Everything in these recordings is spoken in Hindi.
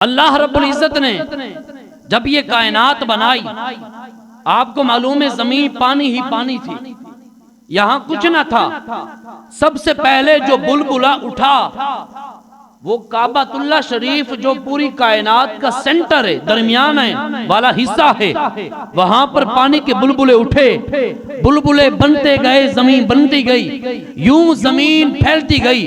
अल्लाह रब्बुल इज्जत ने जब ये कायनात बनाई, आपको मालूम है जमीन पानी ही पानी थी, यहां कुछ न था। सबसे पहले जो बुलबुला उठा वो काबातुल्लाह शरीफ, जो पूरी कायनात का सेंटर है, दरमियान है वाला हिस्सा है, वहां पर पानी के बुलबुले उठे, बुलबुले बनते गए, जमीन बनती गई, यूं जमीन फैलती गई।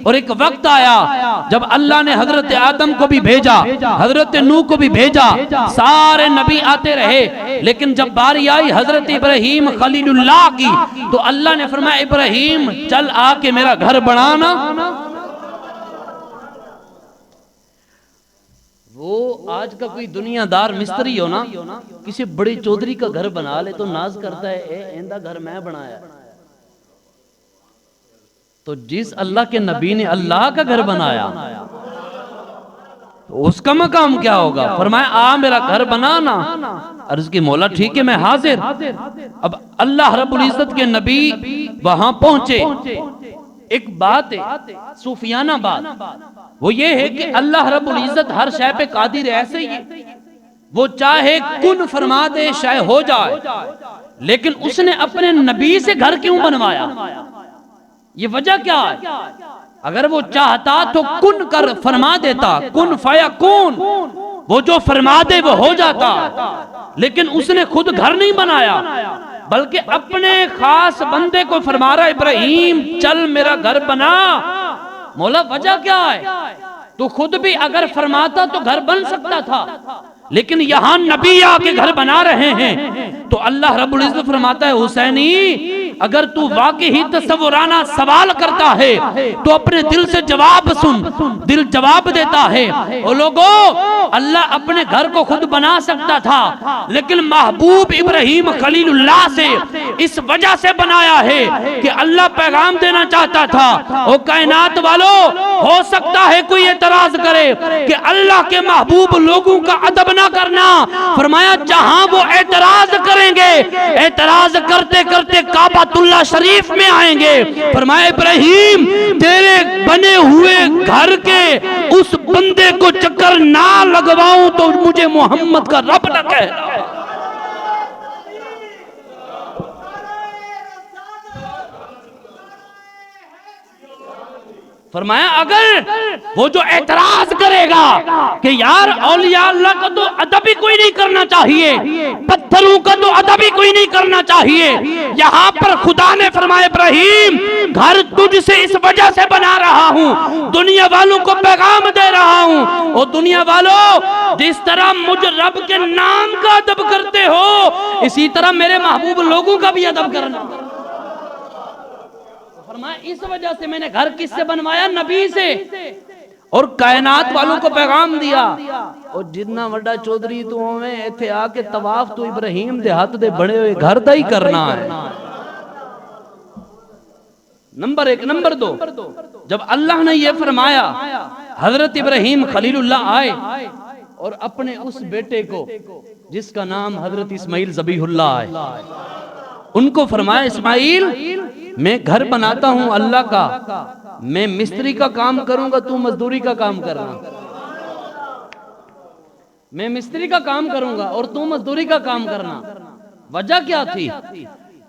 और एक वक्त आया जब अल्लाह ने हजरत आदम को भी भेजा, हजरत नूह को भी भेजा, सारे नबी आते रहे, लेकिन जब बारी आई हजरत इब्राहिम खलीलुल्लाह की, तो अल्लाह ने फरमाया इब्राहिम चल आके मेरा घर बनाना। वो आज का कोई दुनियादार मिस्त्री हो ना, किसी बड़े चौधरी का घर बना ले तो नाज करता है ऐंदा घर मैं बनाया। तो जिस अल्लाह के नबी ने अल्लाह का घर बनाया तो उसका मकाम क्या होगा? फरमाया आ मेरा घर बनाना। अर्ज की मौला ठीक है मैं हाजिर। अब अल्लाह रब्बुल इज्जत के नबी वहां पहुंचे। एक बात है सूफियाना बात, वो ये है कि अल्लाह रब्बुल इज्जत हर शय पे कादिर है। ऐसे ही वो चाहे कुन फरमा दे शायद हो जाए, लेकिन उसने अपने नबी से घर क्यों बनवाया? ये वजह क्या है? अगर वो चाहता तो कुन कर फरमा देता, कुन फया कुन, वो जो फरमा दे वो हो जाता। लेकिन उसने खुद घर नहीं बनाया, बल्कि अपने खास बंदे को फरमा रहा इब्राहिम चल मेरा घर बना। मौला वजह क्या है? तो खुद भी अगर फरमाता तो घर बन सकता था, लेकिन यहां नबी आके घर बना रहे हैं। तो अल्लाह रब्बुल इज्जत फरमाता है हुसैनी अगर तू वाकई ही तसव्वुराना सवाल करता है तो अपने दिल से जवाब सुन। दिल जवाब देता है। ओ लोगों, अल्लाह अपने घर को खुद बना सकता था, लेकिन महबूब इब्राहिम खलीलुल्लाह से इस वजह से बनाया है कि अल्लाह पैगाम देना चाहता था। ओ कायनात वालों, हो सकता है कोई एतराज करे कि अल्लाह के महबूब लोगों का अदब ना करना। फरमाया जहां वो एतराज करेंगे, एतराज करते करते काबातुल्लाह शरीफ में आएंगे। फरमाया इब्राहिम तेरे बने हुए घर के उस बंदे को चक्कर ना लगवाऊं तो मुझे मोहम्मद का रब न कहना। फरमाया अगर वो जो एतराज करेगा कि यार औलिया अल्लाह का तो अदब ही कोई नहीं करना चाहिए, पत्थरों का तो अदब ही कोई नहीं करना चाहिए, यहाँ पर खुदा ने फरमाया इब्राहिम घर तुझसे इस वजह से बना रहा हूँ, दुनिया वालों को पैगाम दे रहा हूँ। और दुनिया वालों, जिस तरह मुझ रब के नाम का अदब करते हो, इसी तरह मेरे महबूब लोगों का भी अदब करना। इस वजह से मैंने घर किससे बनवाया? नबी से। और कायनात वालों को पैगाम दिया और जितना बड़ा चौधरी तू होवे इथे आके तवाफ तो इब्राहिम दे हाथ दे बने हुए घर दा ही करना है। नंबर एक। नंबर दो, जब अल्लाह ने यह फरमाया हजरत इब्राहिम खलीलुल्लाह आए और अपने उस बेटे को जिसका नाम हजरत इस्माइल ज़बीहुल्लाह है, उनको फरमाया इस्माइल मैं घर बनाता हूं अल्लाह का, मैं मिस्त्री का काम करूंगा, तू मजदूरी का काम करना। मैं मिस्त्री का काम करूंगा और तू मजदूरी का काम करना। वजह क्या थी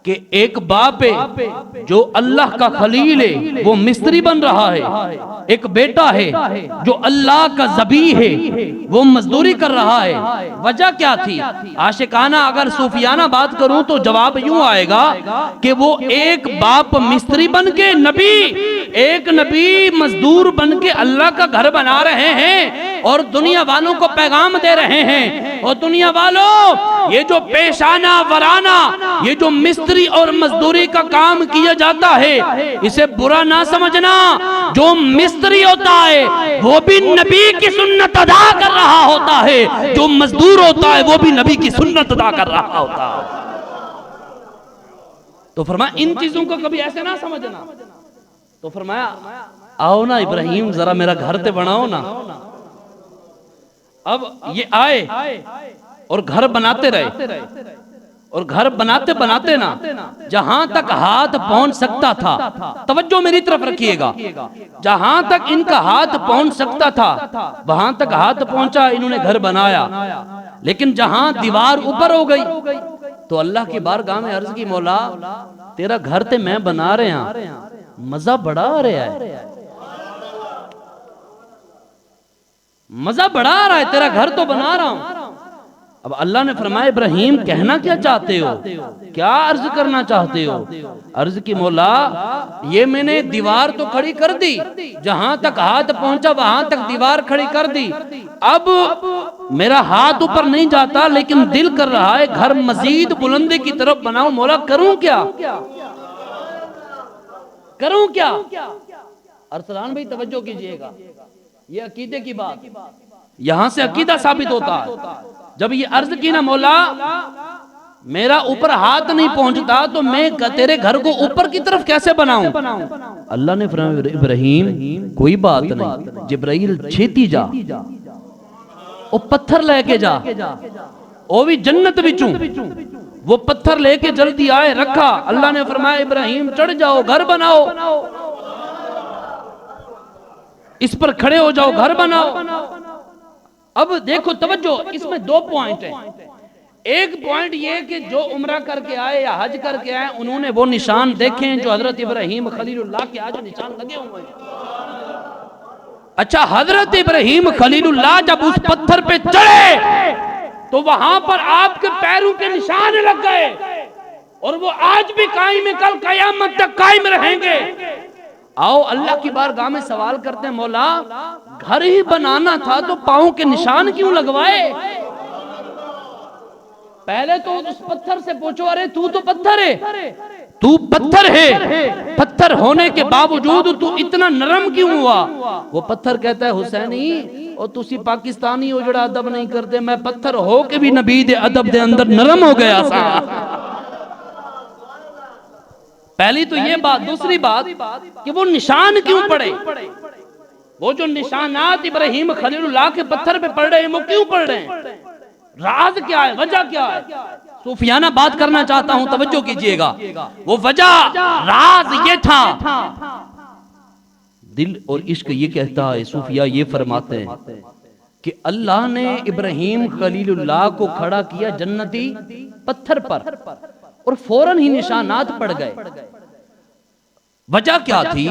कि एक बाप है जो अल्लाह का खलील है, वो मिस्त्री बन रहा है। एक बेटा है जो अल्लाह का ज़बी है, वो मजदूरी कर रहा है। वजह क्या थी? आशिकाना अगर सूफियाना बात करूं तो जवाब यूं आएगा कि वो एक बाप मिस्त्री बन के नबी, एक नबी मजदूर बन के अल्लाह का घर बना रहे हैं और दुनिया वालों को पैगाम दे रहे हैं। और दुनिया वालों, ये जो पेशाना वराना, ये जो मिस्त्री और मजदूरी का काम किया जाता है, इसे बुरा ना समझना। जो मिस्त्री होता है वो भी नबी की सुन्नत अदा कर रहा होता है, जो मजदूर होता है वो भी नबी की सुन्नत अदा कर रहा होता है। तो फरमाया इन चीजों को कभी ऐसे ना समझना। तो फरमाया आओ ना इब्राहिम जरा मेरा घर ते बनाओ ना। अब ये आए और घर बनाते रहे और घर बनाते बनाते ना जहां तक हाथ पहुंच सकता था, तवज्जो मेरी तरफ रखिएगा, जहां तक इनका हाथ पहुंच सकता था वहां तक हाथ पहुंचा, इन्होंने घर बनाया। लेकिन जहां दीवार ऊपर हो गई तो अल्लाह की बारगाह में अर्ज की, मौला तेरा घर ते मैं बना रहे हैं, मजा बड़ा आ रहा है, मजा बड़ा आ रहा है, तेरा घर तो बना रहा हूं। अब अल्लाह ने फरमाया इब्राहिम कहना क्या चाहते हो, क्या अर्ज करना चाहते हो? अर्ज की, मौला ये मैंने दीवार तो खड़ी कर दी, जहां तक हाथ पहुंचा वहां तक दीवार खड़ी कर दी, अब मेरा हाथ ऊपर नहीं जाता, लेकिन दिल कर रहा है घर मजीद बुलंदी की तरफ बनाऊं। मौला करूं क्या, करूं क्या? अरसलान भाई तवज्जो कीजिएगा, ये अकीदे की बात, यहां से अकीदा साबित होता है। जब ये अर्ज की ना, मौला मेरा ऊपर हाथ नहीं पहुंचता तो मैं तेरे घर को ऊपर की तरफ कैसे बनाऊं? अल्लाह ने फरमाया इब्राहिम कोई बात नहीं, जिब्राइल छेती जा, वो पत्थर लेके जा, वो भी जन्नत विचों वो पत्थर लेके जल्दी आए, रखा। अल्लाह ने फरमाया इब्राहिम चढ़ जाओ, घर बनाओ, इस पर खड़े हो जाओ, घर बनाओ। अब देखो तवज्जो, इसमें दो पॉइंट हैं। एक पॉइंट ये कि जो उम्रा करके आए या हज करके आए उन्होंने वो निशान देखे जो हजरत इब्राहिम खलीलुल्लाह के आज निशान लगे हुए हैं। अच्छा, हजरत इब्राहिम खलीलुल्लाह जब उस पत्थर पे चढ़े तो वहां पर आपके पैरों के निशान लग गए, और वो आज भी कायम है, कल कयामत तक कायम रहेंगे। आओ अल्लाह की बारगाह में सवाल करते हैं, मौला घर ही बनाना था तो पांव के निशान क्यों लगवाए? पहले तो उस पत्थर से पूछो, अरे तू तो पत्थर है, तू पत्थर है, पत्थर होने के बावजूद तू इतना नरम क्यों हुआ? वो पत्थर कहता है हुसैनी और तुसी पाकिस्तानी हो जड़ा अदब नहीं करते, मैं पत्थर हो के भी नबी दे अदब दे अंदर नरम हो गया सा। पहली तो ये बात। दूसरी बात कि वो निशान क्यों पड़े? वो जो निशानात इब्राहिम खलीलुल्लाह के पत्थर पे पड़ रहे हैं वो क्यों पड़ रहे हैं? राज क्या है, वजह क्या है? सूफियाना बात करना चाहता हूं, तवज्जो कीजिएगा। वो वजह, राज ये था, दिल और इश्क ये कहता है, सूफिया ये फरमाते हैं कि अल्लाह ने इब्राहिम खलीलुल्लाह को खड़ा किया जन्नती पत्थर पर और फौरन ही निशानात पड़ गए। वजह क्या थी?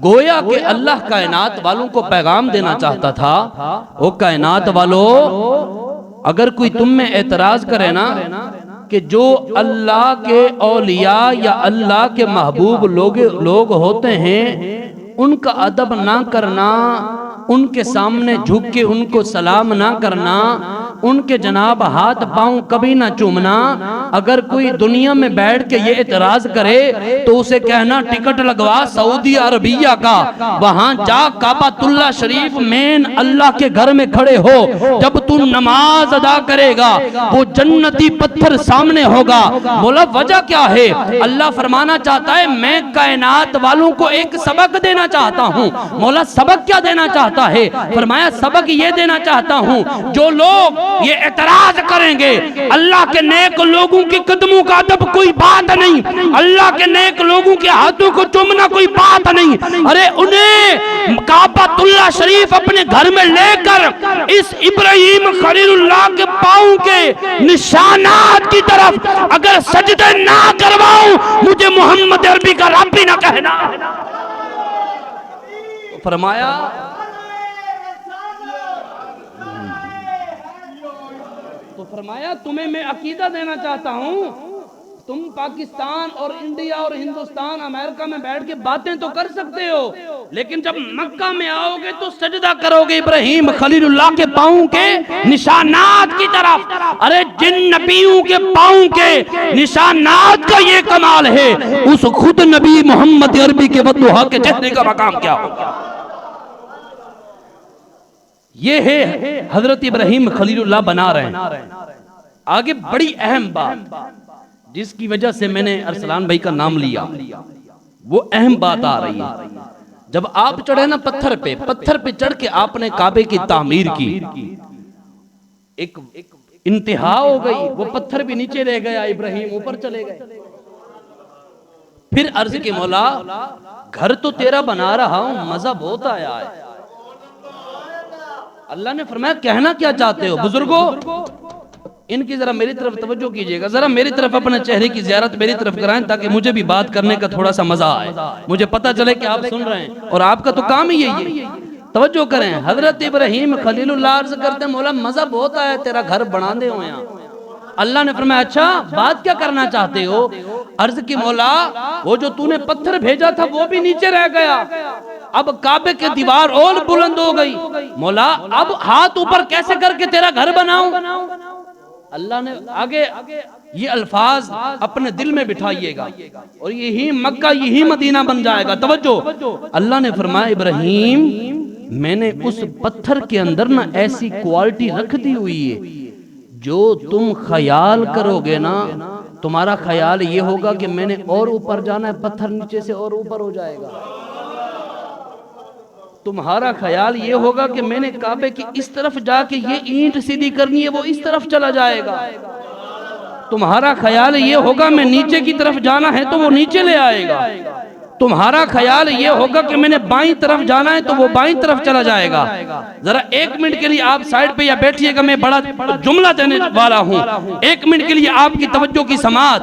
गोया कि अल्लाह कायनात वालों को पैगाम देना चाहता था, ओ कायनात वालों, अगर कोई तुम में एतराज करे ना कि जो अल्लाह के औलिया या अल्लाह के महबूब लोग होते हैं उनका अदब ना करना, उनके सामने झुक के उनको सलाम ना करना, उनके जनाब हाथ पांव कभी ना चूमना, अगर कोई दुनिया में बैठ के ये एतराज करे तो उसे कहना टिकट लगवा सऊदी अरबिया का, वहां जा काबातुल्लाह शरीफ मेन अल्लाह के घर में खड़े हो, जब तू नमाज अदा करेगा वो जन्नती पत्थर सामने होगा। बोला वजह क्या है? अल्लाह फरमाना चाहता है मैं कायनात वालों को एक सबक देना चाहता हूँ। मौला सबक क्या देना चाहता है? फरमाया सबक ये देना चाहता हूँ, जो लोग ये एतराज करेंगे अल्लाह के नेक लोगों के कदमों का अदब कोई बात नहीं, अल्लाह के नेक लोगों के हाथों को चूमना कोई बात नहीं, अरे उन्हें काबातुल्लाह शरीफ अपने घर में लेकर इस इब्राहिम खलीलुल्लाह के पांव के निशानात की तरफ अगर सजदे ना करवाऊं, मुझे मोहम्मद अरबी का रब भी ना कहना। फरमाया फरमाया तुम्हें मैं अकीदा देना चाहता हूं, तुम पाकिस्तान और इंडिया और हिंदुस्तान अमेरिका में बैठ के बातें तो कर सकते हो, लेकिन जब मक्का में आओगे तो सजदा करोगे इब्राहिम खलीलुल्लाह के पांव के निशानात की तरफ। अरे जिन नबियों के पांव के निशानात का ये कमाल है, उस खुद नबी मोहम्मद अरबी के वद्दुहा के चेहरे का मकाम क्या होगा? ये है हजरत इब्राहिम खलीलुल्लाह बना रहे हैं। आगे बड़ी अहम बात जिसकी वजह से मैंने अरसलान भाई का नाम लिया, वो अहम बात आ रही है। जब आप चढ़े ना पत्थर पे चढ़ के आपने काबे की तामीर की, एक इंतहा हो गई, वो पत्थर भी नीचे रह गया, इब्राहिम ऊपर चले गए। फिर अर्ज की मौला घर तो तेरा बना रहा हूं, मजा बहुत आया है। अल्लाह ने फरमाया कहना क्या चाहते हो बुजुर्गो, इनकी जरा मेरी तरफ तवज्जो कीजिएगा, जरा मेरी तरफ अपने चेहरे की ज़ियारत मेरी तरफ कराएं ताकि मुझे भी बात करने का थोड़ा सा मजा आए, मुझे पता चले कि आप सुन रहे हैं और आपका तो काम ही यही है। तवज्जो करें, हजरत इब्राहिम खलीलुल्लाह अर्ज करते मौला मजा बहुत आया तेरा घर बना दे हो यहाँ। अल्लाह ने फरमाया अच्छा बात क्या करना चाहते हो। अर्ज की मौला वो जो तूने पत्थर भेजा था वो भी नीचे रह गया, अब काबे की दीवार और बुलंद हो गई, मौला अब हाथ ऊपर कैसे करके तेरा घर बनाऊं। अल्लाह ने आगे ये अल्फाज अपने दिल में बिठाइएगा और यही मक्का यही मदीना बन जाएगा। तवज्जो, अल्लाह ने फरमाया इब्राहिम मैंने उस पत्थर के अंदर ना ऐसी क्वालिटी रख दी हुई है, जो तुम ख्याल करोगे ना तुम्हारा ख्याल ये होगा कि मैंने और ऊपर जाना है, पत्थर नीचे से और ऊपर हो जाएगा। तुम्हारा ख्याल ये होगा कि मैंने काबे की इस तरफ जाके ये ईंट सीधी करनी है, वो इस तरफ चला जाएगा। तुम्हारा ख्याल ये होगा मैं नीचे की तरफ जाना है तो वो नीचे ले आएगा। तुम्हारा ख्याल ये होगा कि मैंने बाईं तरफ जाना है तो वो बाईं तरफ चला जाएगा। जरा एक मिनट के लिए आप साइड पे या बैठिएगा, मैं बड़ा जुमला देने वाला हूँ, एक मिनट के लिए आपकी तवज्जो की समात।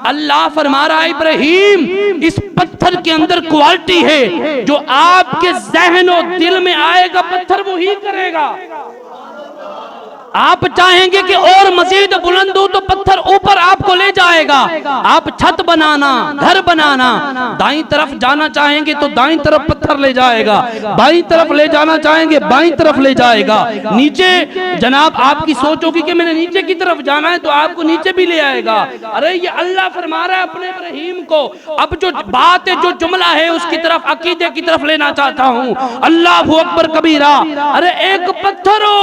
अल्लाह फरमा रहा है इब्राहिम इस पत्थर के अंदर क्वालिटी है, जो आपके ज़हन और दिल में आएगा पत्थर वो ही करेगा। आप चाहेंगे कि और मजीद बुलंद हो तो पत्थर ऊपर आपको ले जाएगा। आप छत बनाना घर बनाना दाईं तरफ जाना चाहेंगे तो दाईं तरफ पत्थर ले जाएगा, बाईं तरफ ले जाना चाहेंगे बाईं तरफ ले जाएगा। नीचे जनाब आपकी सोच होगी कि मैंने नीचे की तरफ जाना है तो आपको नीचे भी ले आएगा। अरे ये अल्लाह फरमा रहा है अपने इब्राहिम को। अब जो बात है जो जुमला है उसकी तरफ अकीदे की तरफ लेना चाहता हूँ। अल्लाहु अकबर कबीरा। अरे एक पत्थर हो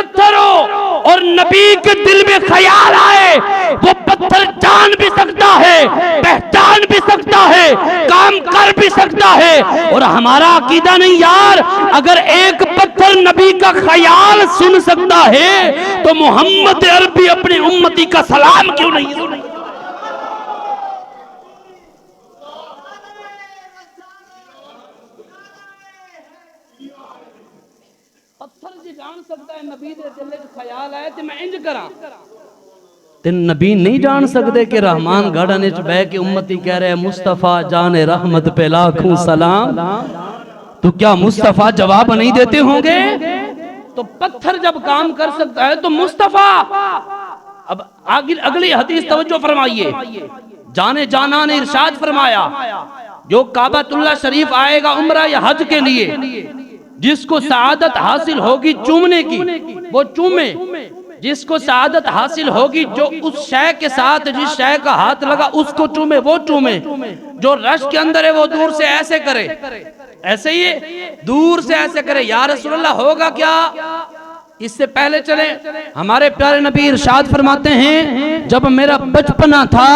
और नबी के दिल में ख्याल आए, वो पत्थर जान भी सकता है, पहचान भी सकता है, काम कर भी सकता है। और हमारा अकीदा नहीं यार, अगर एक पत्थर नबी का ख्याल सुन सकता है तो मोहम्मद अरबी अपनी उम्मती का सलाम क्यों नहीं सुने। जान सकता है नबी दे दिल च ख्याल आए ते मैं इंज करा ते नबी नहीं जान सकते कि रहमान गार्डन च बह के उम्मती कह रहे मुस्तफा जाने रहमत पे लाखों सलाम, तो क्या मुस्तफा जवाब नहीं देते होंगे। तो पत्थर जब काम कर सकता है तो मुस्तफा। अब अगली हदीस तवज्जो फरमाइए, जाने जाना ने इरशाद फरमाया जो काबतुल्लाह शरीफ आएगा उम्रा या हज के लिए, जिसको सआदत हासिल होगी चूमने की वो चूमे, जिसको सआदत हासिल होगी जो उस शय के साथ जिस शय का हाथ लगा उसको चूमे वो चूमे, जो रश के अंदर है वो दूर से ऐसे करे, ऐसे ही दूर से ऐसे करे। या रसूलल्लाह होगा क्या। इससे पहले चले हमारे प्यारे नबी इरशाद फरमाते हैं जब मेरा बचपना था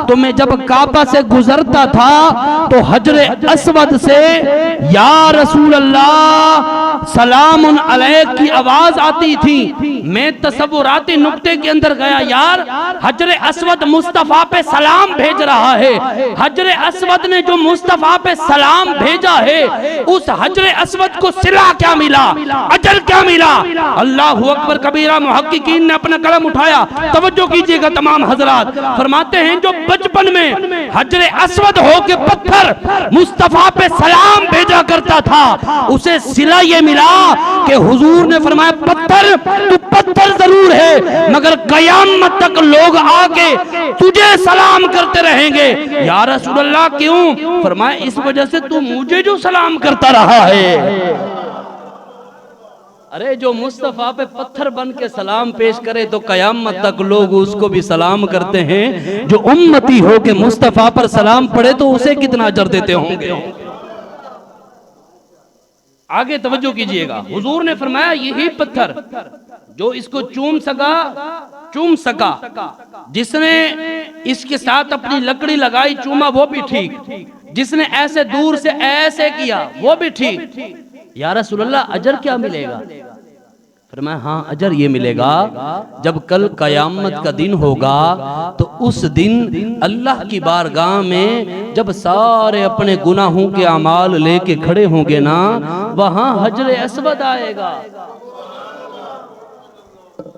तो मैं जब काबा से गुजरता था तो हजरे अस्वद से या रसूल अल्लाह सलामुन अलैक की आवाज आती थी। मैं तसव्वुराती नुक्ते के अंदर गया, यार हजरे अस्वद मुस्तफा पे सलाम भेज रहा है। हजरे अस्वद ने जो मुस्तफा पे सलाम भेजा है उस हजरे अस्वद को सिला क्या मिला, अजर क्या मिला। अल्लाहु अकबर कबीरा। मुहक्किकीन ने अपना कलम उठाया, तवज्जो कीजिएगा तमाम हजरात, फरमाते हैं जो बचपन में हजरे अस्वद हो के पत्थर मुस्तफा पे सलाम भेजा करता था उसे सिला ये मिला कि हुजूर ने फरमाया पत्थर तू पत्थर जरूर है मगर कयामत तक लोग आके तुझे सलाम करते रहेंगे। या रसूल अल्लाह क्यों। फरमाया इस वजह से तू मुझे जो सलाम करता रहा है। अरे जो मुस्तफा पे पत्थर बन के सलाम पेश करे तो कयामत तक लोग उसको भी सलाम करते हैं। जो उम्मती हो के मुस्तफा पर सलाम पड़े तो उसे कितना अजर देते होंगे। आगे तवज्जो कीजिएगा, हुजूर ने फरमाया यही पत्थर जो इसको चूम सका, जिसने इसके साथ अपनी लकड़ी लगाई चूमा वो भी ठीक, जिसने ऐसे दूर से ऐसे किया वो भी ठीक। या रसूलल्लाह अजर क्या मिलेगा। फरमाया हाँ अजर ये मिलेगा जब कल कयामत का दिन होगा तो उस दिन अल्लाह की बारगाह में जब सारे अपने गुनाहों के अमाल लेके खड़े होंगे ना, वहां हजरे अस्वद आएगा।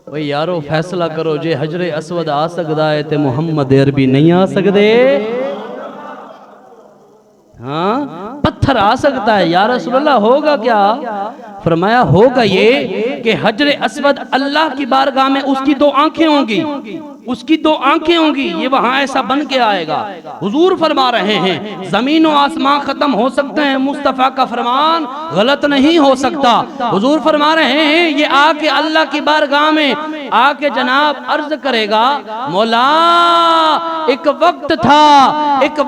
भाई यारो फैसला करो, जे हजरे अस्वद आ सकता है ते मुहम्मद अरबी नहीं आ सकते? हाँ पत्थर आ सकता है या रसूलल्लाह, होगा क्या? फरमाया होगा ये कि हजरे अस्वद अल्लाह की बारगाह में उसकी दो आंखें होंगी, उसकी दो आंखें होंगी, ये वहां ऐसा बन के आएगा। हुजूर फरमा रहे हैं जमीन और आसमां खत्म हो सकते हैं, मुस्तफा का फरमान गलत नहीं हो सकता। हुजूर फरमा रहे हैं ये आके अल्लाह की बारगाह में आके जनाब अर्ज करेगा, मौला एक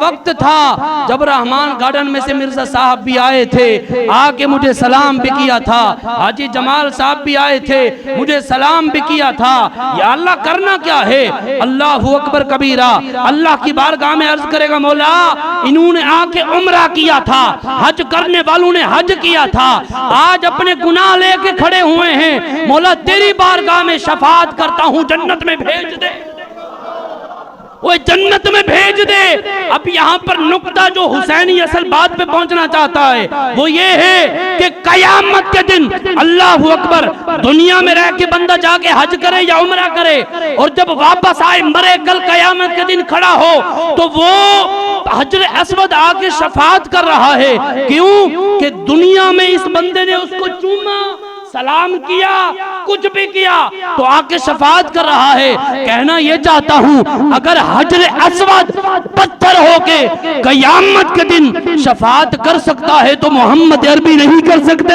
वक्त था जब रहमान गार्डन में से मिर्जा साहब भी आए थे, आके मुझे सलाम भी किया था, हाजी जमाल साहब भी आए थे, मुझे सलाम भी किया था। या अल्लाह करना क्या है? अल्लाहु अकबर कबीरा। अल्लाह की बारगाह में अर्ज करेगा, मौला इन्होंने आके उम्रा किया था, हज करने वालों ने हज किया था, आज अपने गुनाह लेके खड़े हुए हैं, मौला तेरी बारगाह में शफाअत करता हूं, जन्नत में भेज दे, वो जन्नत में भेज दे। अब यहाँ पर नुक्ता जो हुसैनी असल बात पे पहुंचना चाहता है वो ये है कि कयामत के दिन अल्लाहु अकबर, दुनिया में रह के बंदा जाके हज करे या उम्रा करे और जब वापस आए मरे, कल कयामत के दिन खड़ा हो तो वो हजर अस्वद आके शफाअत कर रहा है। क्यों? कि दुनिया में इस बंदे ने उसको चूमा, सलाम किया, कुछ भी किया, तो आके शफाअत कर रहा है। कहना ये चाहता हूं अगर हजर अस्वद पत्थर होके कयामत के दिन शफाअत कर सकता है तो मोहम्मद अरबी नहीं कर सकते?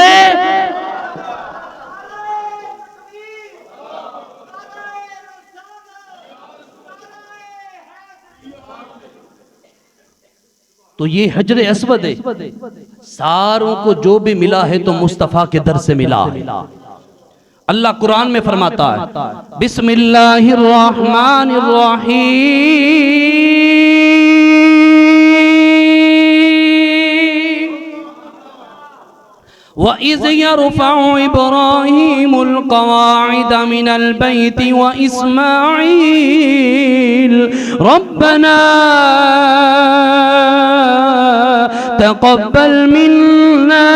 तो ये हजरे अस्वद है, सारों को जो भी मिला है तो मुस्तफा के दर से मिला है। अल्लाह कुरान में फरमाता है बिस्मिल्लाहिर्रहमानिर्रहीम व इज़ यरफ़उ इब्राहीमुल क़वाइद मिनल बैति व इस्माईल रब्बना तक़ब्बल मिन्ना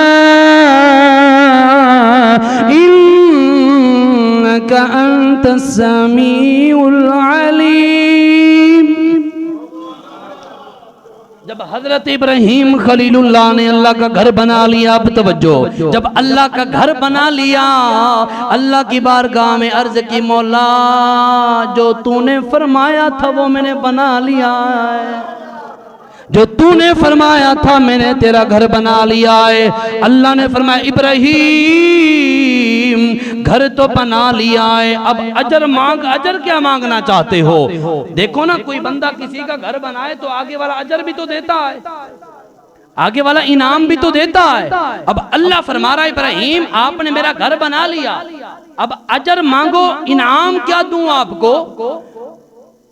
इन्नका अंतस समीउल अलीम। जब हजरत इब्राहीम खलीलुल्लाह ने अल्लाह का घर बना लिया, अब तवज्जो, जब अल्लाह का घर बना लिया, अल्लाह की बारगाह में अर्ज की, मौला जो तूने फरमाया था वो मैंने बना लिया है, जो तूने फरमाया था मैंने तेरा घर बना लिया है। अल्लाह ने फरमाया इब्राहीम घर तो बना लिया है, अब अजर मांग। अजर क्या मांगना चाहते हो? देखो ना, कोई बंदा किसी का घर बनाए तो आगे वाला अजर भी तो देता है, आगे वाला इनाम भी तो देता है। अब अल्लाह फरमा रहा है इब्राहीम आपने मेरा घर बना लिया, अब अजर मांगो, इनाम क्या दूं आपको?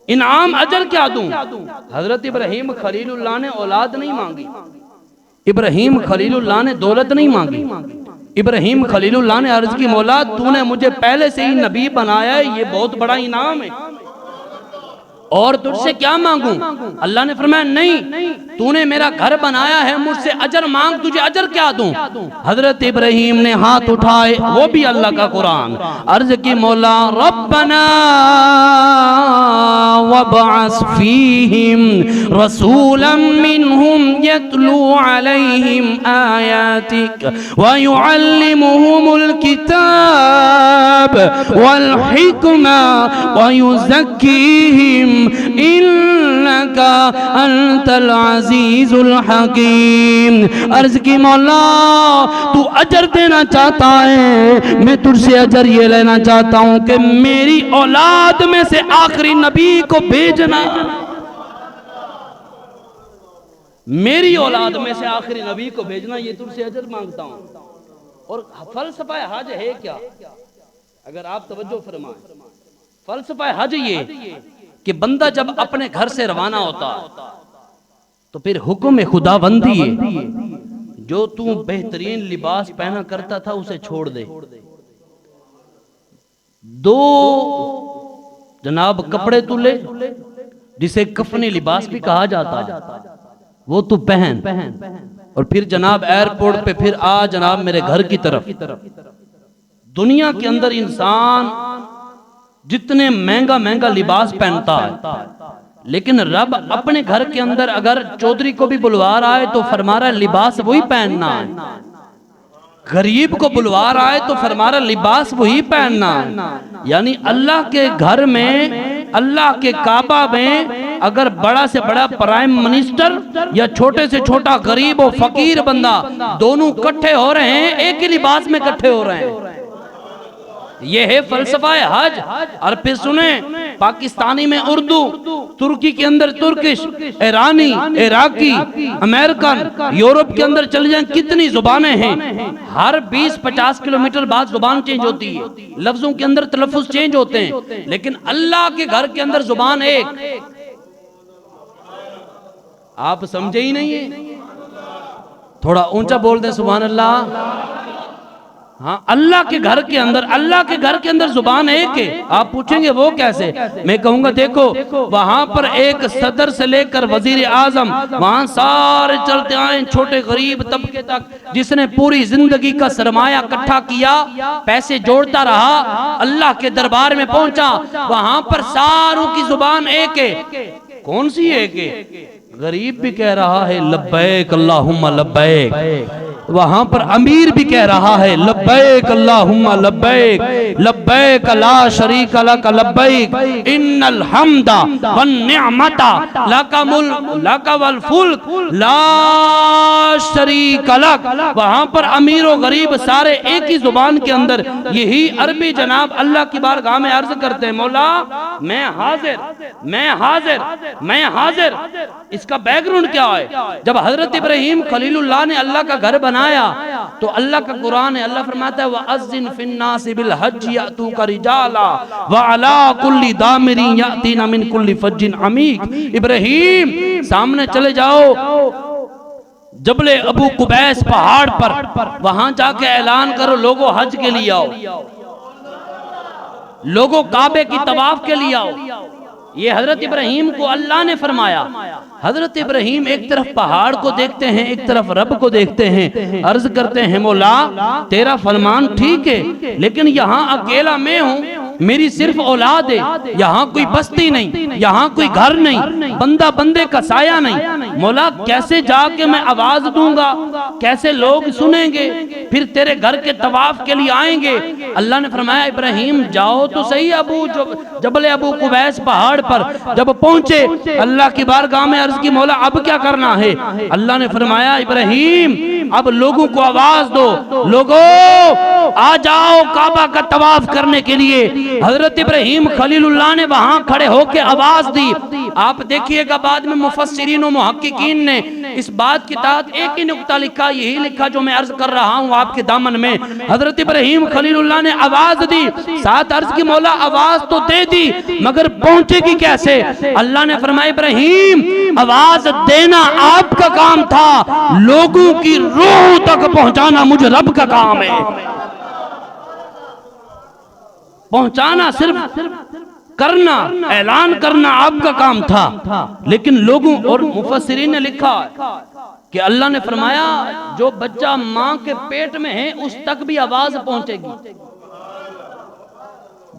इनाम अजर क्या दूं? हजरत इब्राहीम खलीलुल्लाह ने औलाद नहीं मांगी, इब्राहीम खलीलुल्लाह ने दौलत नहीं मांगी, इब्राहीम खलीलुल्लाह ने अर्ज की, मौला तूने मुझे पहले से ही नबी बनाया है, ये बहुत बड़ा इनाम है, और तुझसे क्या मांगूं? अल्लाह ने फरमाया नहीं, तूने मेरा घर बनाया है, मुझसे अजर मांग, तुझे अजर क्या दूं? हजरत इब्राहीम ने हाथ उठाए, वो भी अल्लाह का कुरान, अर्ज की, मौला रब्बना वबअस फीहिम रसूलन मिनहुम यतलू अलैहिम आयातिक व युअल्लिमुहुमुल किताब वल हिकमा व युज़क्कीहिम इन्नका अंतल अज़ीज़ुल हकीम। अर्ज की, मौला तू अजर देना चाहता है, मैं तुझसे अजर ये लेना चाहता हूं कि मेरी औलाद में से आखिरी नबी को भेजना, मेरी औलाद में से आखिरी नबी को भेजना, ये तुझसे अजर मांगता हूं। और फलसफा हज है क्या? अगर आप तवज्जो फरमाएं, फलसफा हज ये कि बंदा जब अपने घर से रवाना होता तो फिर हुक्म खुदाबंदी है, जो तू बेहतरीन लिबास पहना करता था उसे छोड़ दे, दो जनाब कपड़े तुले, जिसे कफनी लिबास भी कहा जाता है, वो तू पहन, और फिर जनाब एयरपोर्ट पे फिर आ जनाब मेरे घर की तरफ। दुनिया के अंदर इंसान जितने महंगा महंगा लिबास पहनता है, लेकिन रब अपने घर के अंदर अगर चौधरी को भी बुलवा रहा है तो फरमा रहा है लिबास वही पहनना है। गरीब को बुलवा रहा है तो फरमा रहा लिबास वही पहनना है। यानी अल्लाह के घर में, अल्लाह के काबा में अगर बड़ा से बड़ा प्राइम मिनिस्टर या छोटे से छोटा गरीब और फकीर बंदा दोनों इकट्ठे हो रहे हैं, एक ही लिबास में इकट्ठे हो रहे हैं। ये है फलसफा हज। और फिर सुने, पाकिस्तानी में उर्दू, तुर्की के अंदर तुर्किश, ईरानी, इराकी, अमेरिकन, यूरोप के अंदर चले जाएं कितनी जुबानें हैं। हर 20-50 किलोमीटर बाद जुबान चेंज होती है, लफ्जों के अंदर तलफ्फुज चेंज होते हैं, लेकिन अल्लाह के घर के अंदर जुबान एक। आप समझे ही नहीं है, थोड़ा ऊंचा बोल दें सुभान अल्लाह। हाँ, अल्लाह के घर के अंदर, अल्लाह के घर के अंदर जुबान एक है। आप पूछेंगे वो कैसे, मैं कहूंगा देखो, वहां पर एक सदर से लेकर वजीर आजम, वहां सारे चलते आए, छोटे गरीब तबके तक, जिसने पूरी जिंदगी का सरमाया इकट्ठा किया, पैसे जोड़ता रहा, अल्लाह के दरबार में पहुंचा, वहां पर सारों की जुबान एक है। कौन सी एक है? गरीब भी कह रहा है लब्बैक अल्लाहुम्मा लब्बैक, वहां पर अमीर भी कह रहा है लब्बैक अल्लाहुम्मा लब्बैक, लब्बैक ला शरीक लक लब्बैक, इन्नल हम्दा वन निअमता लका मुल्क लका वल फुल्क ला शरीक लक। वहां पर अमीर और गरीब सारे एक ही जुबान के अंदर यही अरबी जनाब अल्लाह की बारगाह में अर्ज करते हैं, मौला मैं हाजिर, मैं हाजिर, मैं हाजिर। इसका बैकग्राउंड क्या है? जब हजरत इब्राहिम खलीलुल्लाह ने अल्लाह का घर बनाया तो अल्लाह का कुरान है, अल्लाह फरमाता है वअज़्ज़िन फिन्नासि बिल हज्ज यातूका रिजाला व अला कुल्ली दामिरिन यातीना मिन कुल्ली फज्जिन अमीक। इब्राहिम सामने चले जाओ जबले अबू कुबैस पहाड़ पर, वहां जाके ऐलान करो लोगों हज के लिए आओ, लोगों काबे की तवाफ के लिए आओ। ये हजरत इब्राहिम को अल्लाह ने फरमाया। हजरत इब्राहिम एक तरफ पहाड़ को देखते हैं, एक तरफ रब को देखते हैं, अर्ज करते हैं मौला तेरा फरमान ठीक है, लेकिन यहाँ अकेला मैं हूँ, मेरी सिर्फ औलाद है, यहाँ कोई बस्ती नहीं, यहाँ कोई घर नहीं, बंदा बंदे का साया नहीं। मौला कैसे जाके मैं आवाज दूंगा, कैसे लोग सुनेंगे, फिर तेरे घर के तवाफ के लिए आएंगे। अल्लाह ने फरमाया इब्राहिम जाओ तो सही। जबल अबू कुबैस पहाड़ पर जब पहुंचे, अल्लाह की बारगाह में अर्ज की मौला अब क्या करना है? अल्लाह ने फरमाया इब्राहिम अब लोगों को आवाज दो, लोगों आ जाओ काबा का तवाफ करने के लिए। हजरत इब्राहिम खलीलुल्लाह ने वहां खड़े होकर आवाज दी। आप देखिएगा बाद में मुफस्सिरीन और मुहक्किकीन ने इस बात के तहत एक ही नुक्ता लिखा, यही लिखा जो मैं अर्ज कर रहा हूं आपके दामन में। हजरत इब्राहिम खलीलुल्लाह ने आवाज दी, साथ अर्ज की मौला आवाज तो दे दी मगर पहुंचेगी कैसे? अल्लाह ने फरमाया इब्राहिम आवाज देना आपका काम था, लोगों की रूह तक पहुंचाना मुझे रब का काम है। पहुंचाना सिर्फ करना, ऐलान करना आपका काम था, लेकिन लोगों, और मुफस्सिरीन ने लिखा कि अल्लाह ने फरमाया जो बच्चा मां के पेट में है उस तक भी आवाज पहुंचेगी,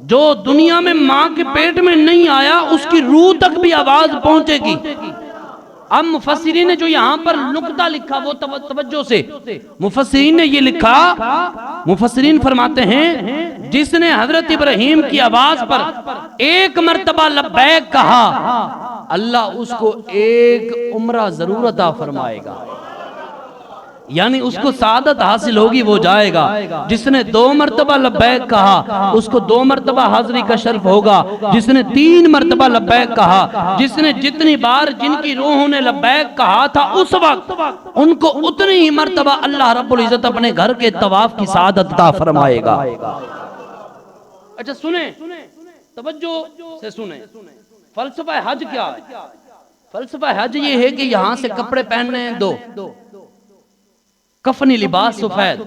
जो दुनिया में मां के पेट में नहीं आया उसकी रूह तक भी आवाज पहुंचेगी। अब मुफस्सिरीन ने जो यहाँ पर नुक्ता लिखा वो तवज्जो से मुफस्सिरीन ने ये लिखा, मुफस्सिरीन फरमाते हैं जिसने हजरत इब्राहिम की आवाज पर एक मर्तबा लब्बैक कहा, अल्लाह उसको एक उम्रा जरूर अता फरमाएगा, यानी उसको सादत हासिल होगी, वो जाएगा। जिसने 2 मर्तबा लब्बैक कहा उसको 2 मर्तबा हाजिरी का शर्फ होगा, जिसने 3 मर्तबा लब्बैक कहा, जिसने जितनी बार जिनकी रूहों ने लब्बैक कहा था उस वक्त उनको उतनी ही मर्तबा अल्लाह रब्बुल इज्जत अपने घर के तवाफ की सादत अता फरमाएगा। अच्छा सुने, तवज्जो से सुने, फलसफा हज क्या है? फलसफा हज ये है कि यहां से कपड़े पहनने हैं 2, कफनी लिबास सफेद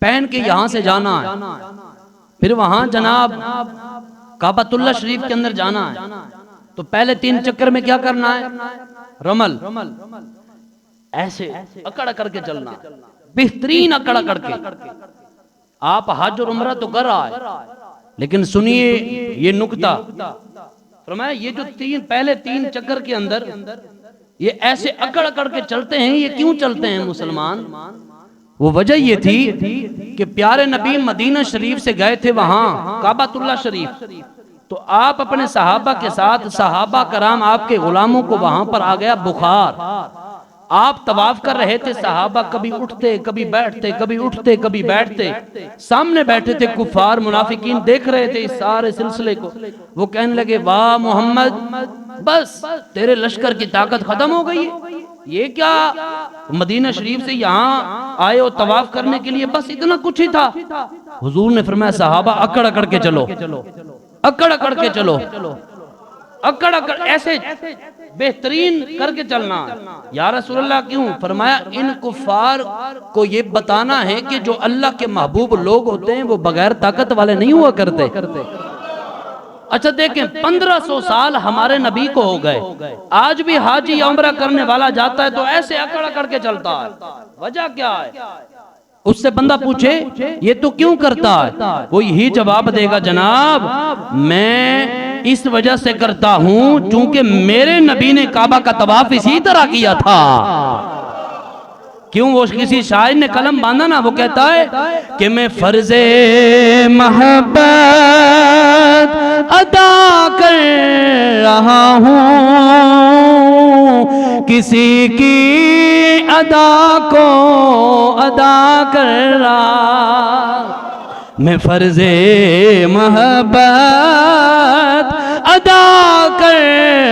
पहन के यहां से जाना है। फिर वहां जनाब काबतुल्लाह शरीफ के अंदर जाना है, तो पहले 3 चक्कर में क्या करना है? रमल, ऐसे अकड़ अकड़ के चलना, बेहतरीन अकड़ अकड़ के। आप हज और उम्रा तो कर रहा है, लेकिन सुनिए ये नुक्ता, फरमाया ये जो पहले 3 चक्कर के अंदर ये ऐसे अकड़ अकड़ के चलते हैं, ये क्यों चलते हैं मुसलमान? वो वजह ये थी कि प्यारे नबी मदीना शरीफ से गए थे वहां काबतुल्लाह शरीफ, तो आप अपने सहाबा के साथ, सहाबा कराम आपके गुलामों को वहां पर आ गया बुखार, आप तवाफ कर रहे थे, सहाबा कभी उठते कभी बैठते, कभी उठते कभी बैठते, सामने बैठे थे कुफार मुनाफिकीन देख रहे थे इस सारे सिलसिले को। वो कहने लगे वाह मोहम्मद, बस तेरे लश्कर की ताकत खत्म हो गई है, ये क्या मदीना शरीफ से यहाँ आए हो तवाफ करने के लिए, बस इतना कुछ ही था। हुजूर ने फरमाया सहाबा अकड़ अकड़ के चलो, अकड़ अकड़ के चलो, अकड़ अकड़ ऐसे बेहतरीन करके चलना। या रसूलल्लाह क्यों? फरमाया इन कुफार को ये बताना है कि जो अल्लाह के महबूब लोग होते हैं वो बगैर ताकत वाले नहीं हुआ करते। अच्छा देखें 1500 साल हमारे नबी को हो गए, आज भी हाजी या उम्रा करने वाला जाता है तो ऐसे अकड़ अकड़ के चलता है, वजह क्या है? उससे बंदा पूछे ये तो क्यों करता है, वो यही जवाब देगा जनाब मैं इस वजह से करता हूं चूंकि मेरे नबी ने काबा का तवाफ इसी तरह किया था। क्यों? वो किसी शायर ने कलम बांधा ना, वो कहता है कि मैं फर्जे मोहब्बत अदा कर रहा हूं, किसी की अदा को अदा कर रहा, मैं फर्जे मोहब्बत अदा कर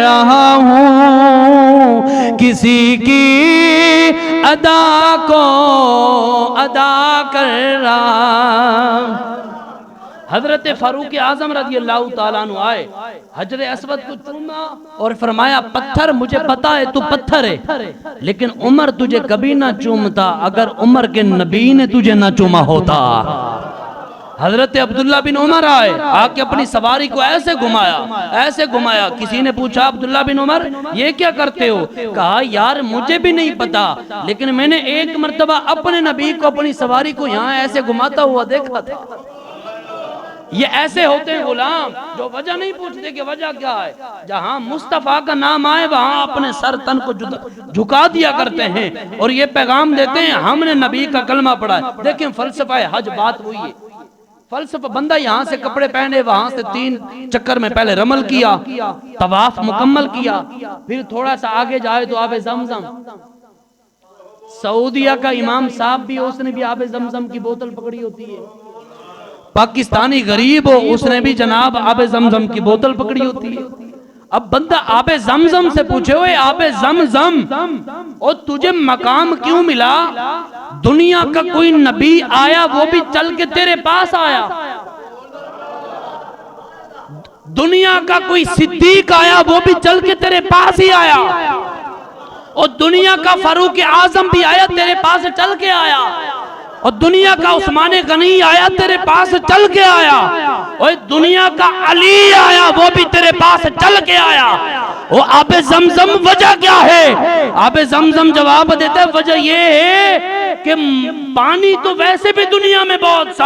रहा हूं, किसी की अदा को अदा कर रहा। हजरत फारूक आजम रजी अल्लाह ताला अन्हु आए, हजर असवद को चूमा और फरमाया पत्थर मुझे पता है तू पत्थर है, लेकिन उमर तुझे कभी ना चूमता अगर उमर के नबी ने तुझे ना चूमा होता। हजरत अब्दुल्ला बिन उमर आए, आके अपनी सवारी को ऐसे घुमाया, ऐसे घुमाया। किसी ने पूछा अब्दुल्ला बिन उमर ये क्या करते हो? कहा यार मुझे भी नहीं पता, लेकिन मैंने एक मर्तबा अपने नबी को अपनी सवारी को यहाँ ऐसे घुमाता हुआ देखा था। ये ऐसे होते हैं गुलाम जो वजह नहीं पूछते कि वजह क्या है, जहां मुस्तफा का नाम आए वहां अपने सर तन को झुका दिया करते हैं और ये पैगाम देते हैं हमने नबी का कलमा पढ़ा है। देखें फलसफा हज बात हुई है, फलसफा बंदा यहाँ से कपड़े पहने, वहां से 3 चक्कर में पहले रमल किया, तवाफ मुकम्मल किया, फिर थोड़ा सा आगे जाए तो आबे जमजम, सऊदिया का इमाम साहब भी उसने भी आबे जमजम की बोतल पकड़ी होती है, पाकिस्तानी गरीब हो उसने भी जनाब आबे जमजम की बोतल पकड़ी होती है। अब बंदा आबे जमजम से पूछे हुए आबे जमजम और तुझे मकाम क्यों मिला? दुनिया का कोई नबी आया वो भी चल के तेरे पास आया, दुनिया का कोई सिद्दीक आया वो भी चल के तेरे पास ही आया, और दुनिया का फारूक आजम भी आया तेरे पास चल के आया, और दुनिया का उस्मान गनी आया तेरे पास चल के आया, और दुनिया का अली आया वो भी तेरे पास चल के आया। वो आबे जमजम वजह क्या है? आबे जमजम जवाब देते वजह ये है कि पानी तो वैसे भी दुनिया में बहुत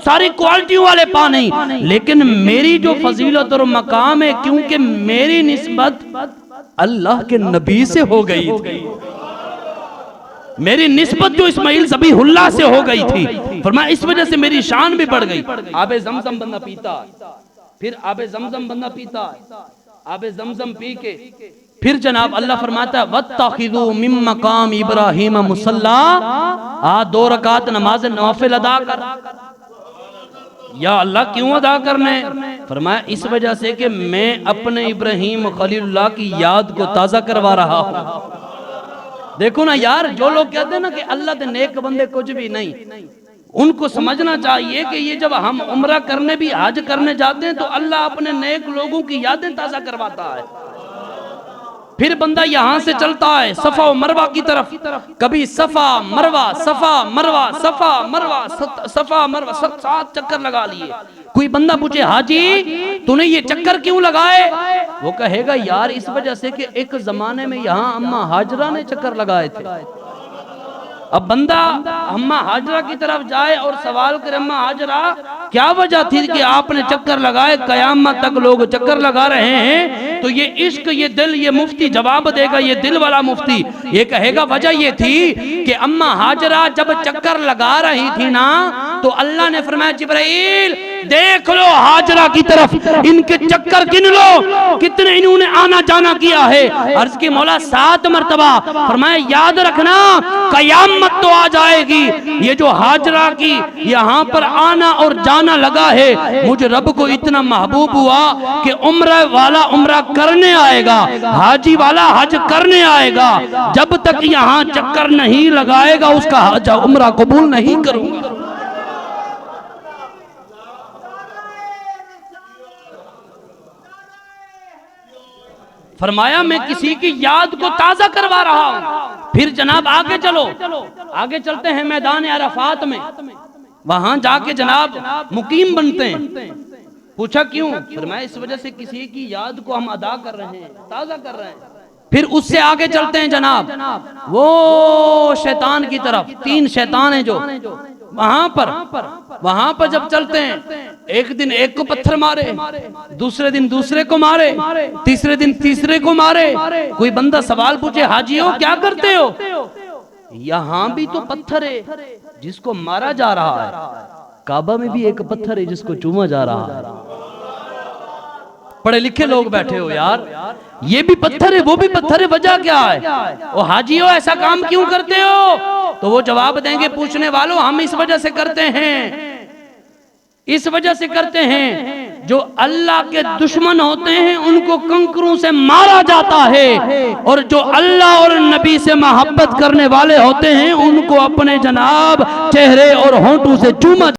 सारी क्वालिटी वाले पानी, लेकिन मेरी जो फजीलत और मकाम है क्योंकि मेरी निस्बत अल्लाह के नबी से हो गई थी, मेरी निस्बत जो इस्माइल ज़बीहुल्लाह से हो गई थी, फरमाया इस वजह से मेरी शान भी बढ़ गई। आबे जमजम बंदा पीता, फिर आबे जमजम बंदा पीता, आबे जमजम पी के फिर जनाब अल्लाह फरमाता है वत्तखिज़ू मिन मकाम इब्राहीम मुसल्ला, 2 रकात नमाज नवाफिल अदा कर। या अल्लाह क्यों अदा करने? फरमाया इस वजह से कि मैं अपने इब्राहीम खलीलुल्लाह की याद को ताज़ा करवा रहा हूँ। देखो ना यार, जो लोग कहते हैं ना कि अल्लाह के नेक बंदे कुछ भी नहीं, उनको समझना चाहिए कि ये जब हम उम्रा करने भी हज करने जाते हैं तो अल्लाह अपने नेक लोगों की यादें ताज़ा करवाता है। फिर बंदा यहां से चलता है सफा और मरवा की तरफ, कभी सफा मरवा सफा मरवा सफा मरवा सफा मरवा 7 चक्कर लगा लिए। कोई बंदा पूछे हाजी तूने ये चक्कर क्यों लगाए? वो कहेगा यार इस वजह से कि एक जमाने में यहाँ अम्मा हाजरा ने चक्कर लगाए थे। अब बंदा अम्मा हाजरा की तरफ जाए और सवाल करे अम्मा हाजरा क्या वजह थी कि आपने चक्कर लगाए, कयामत तक लोग चक्कर लगा रहे हैं। तो ये इश्क, ये दिल, ये मुफ्ती जवाब देगा, ये दिल वाला मुफ्ती ये कहेगा वजह ये थी कि अम्मा हाजरा जब चक्कर लगा रही थी ना तो अल्लाह ने फरमाया जिब्राइल देख लो हाजरा की तरफ, इनके चक्कर गिन लो कितने इन्होंने आना जाना किया है। अर्ज की मौला 7 मरतबा। फरमाया याद रखना कयामत तो आ जाएगी, ये जो हाजरा की यहाँ पर आना और जाना लगा है, मुझे रब को इतना महबूब हुआ कि उम्र वाला उम्रा करने आएगा, हाजी वाला हज करने आएगा, जब तक यहाँ चक्कर नहीं लगाएगा उसका हज उम्रा कबूल नहीं करूंगा। फरमाया मैं किसी की याद को ताजा करवा रहा हूं। फिर जनाब आगे चलो, आगे चलते हैं मैदान अरफात में, वहां जाके जनाब मुकीम बनते हैं। पूछा क्यों? फरमाया इस वजह से किसी की याद को हम अदा कर रहे हैं, ताजा कर रहे हैं। फिर उससे आगे चलते हैं जनाब वो शैतान की तरफ, 3 शैतान हैं जो वहां पर जब चलते हैं, एक दिन एक को पत्थर मारे, दूसरे दिन दूसरे को मारे, तीसरे दिन तीसरे को मारे। कोई बंदा सवाल पूछे हाजी हो क्या करते हो? यहाँ भी तो पत्थर है जिसको मारा जा रहा है, काबा में भी एक पत्थर है जिसको चूमा जा रहा है। पढ़े लिखे लोग बैठे हो यार, ये भी पत्थर है वो भी पत्थर है, वजह क्या है? ओ हाजी हो ऐसा काम क्यों करते हो? तो वो जवाब देंगे पूछने वालों हम इस वजह से करते हैं, इस वजह से करते हैं जो अल्लाह के दुश्मन होते हैं उनको कंकरों से मारा जाता है, और जो अल्लाह और नबी से मोहब्बत करने वाले होते हैं उनको अपने जनाब चेहरे और होंठों से चूमा